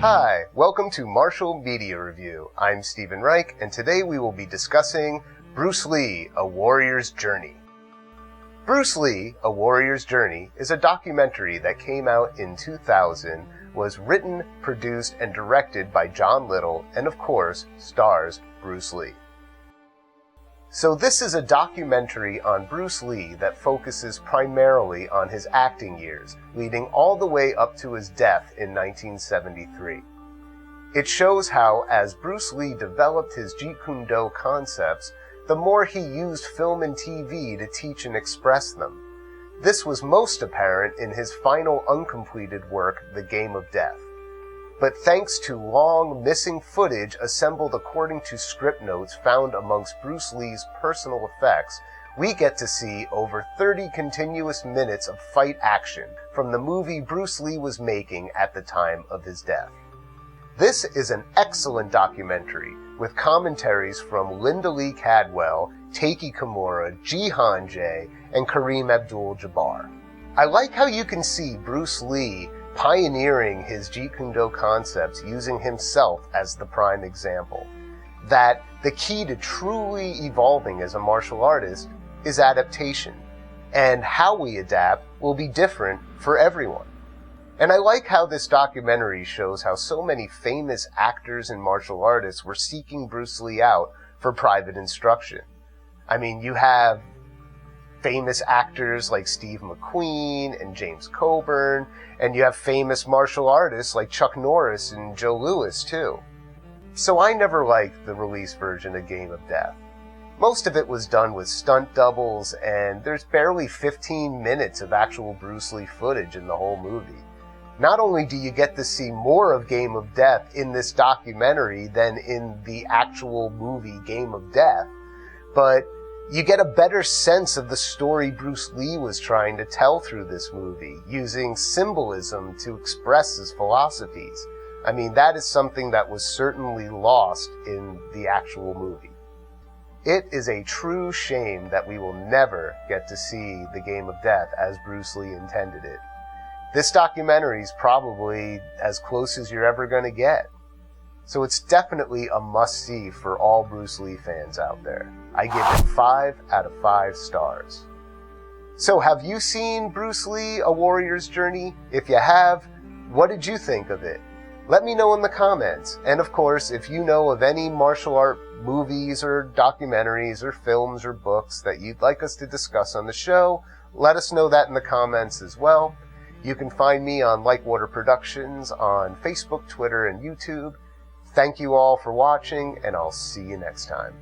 Hi, welcome to Martial Media Review. I'm Stephen Reich, and today we will be discussing Bruce Lee, A Warrior's Journey. Bruce Lee, A Warrior's Journey is a documentary that came out in 2000, was written, produced, and directed by John Little, and of course, stars Bruce Lee. So this is a documentary on Bruce Lee that focuses primarily on his acting years, leading all the way up to his death in 1973. It shows how, as Bruce Lee developed his Jeet Kune Do concepts, the more he used film and TV to teach and express them. This was most apparent in his final uncompleted work, The Game of Death. But thanks to long, missing footage assembled according to script notes found amongst Bruce Lee's personal effects, we get to see over 30 continuous minutes of fight action from the movie Bruce Lee was making at the time of his death. This is an excellent documentary with commentaries from Linda Lee Cadwell, Taiki Kimura, Han-Jae, and Kareem Abdul-Jabbar. I like how you can see Bruce Lee pioneering his Jeet Kune Do concepts using himself as the prime example. That the key to truly evolving as a martial artist is adaptation, and how we adapt will be different for everyone. And I like how this documentary shows how so many famous actors and martial artists were seeking Bruce Lee out for private instruction. I mean, you have famous actors like Steve McQueen and James Coburn, and you have famous martial artists like Chuck Norris and Joe Louis too. So I never liked the release version of Game of Death. Most of it was done with stunt doubles, and there's barely 15 minutes of actual Bruce Lee footage in the whole movie. Not only do you get to see more of Game of Death in this documentary than in the actual movie Game of Death, but you get a better sense of the story Bruce Lee was trying to tell through this movie, using symbolism to express his philosophies. I mean, that is something that was certainly lost in the actual movie. It is a true shame that we will never get to see the Game of Death as Bruce Lee intended it. This documentary is probably as close as you're ever going to get. So it's definitely a must-see for all Bruce Lee fans out there. I give it 5 out of 5 stars. So have you seen Bruce Lee, A Warrior's Journey? If you have, what did you think of it? Let me know in the comments. And of course, if you know of any martial art movies or documentaries or films or books that you'd like us to discuss on the show, let us know that in the comments as well. You can find me on Likewater Productions on Facebook, Twitter, and YouTube. Thank you all for watching, and I'll see you next time.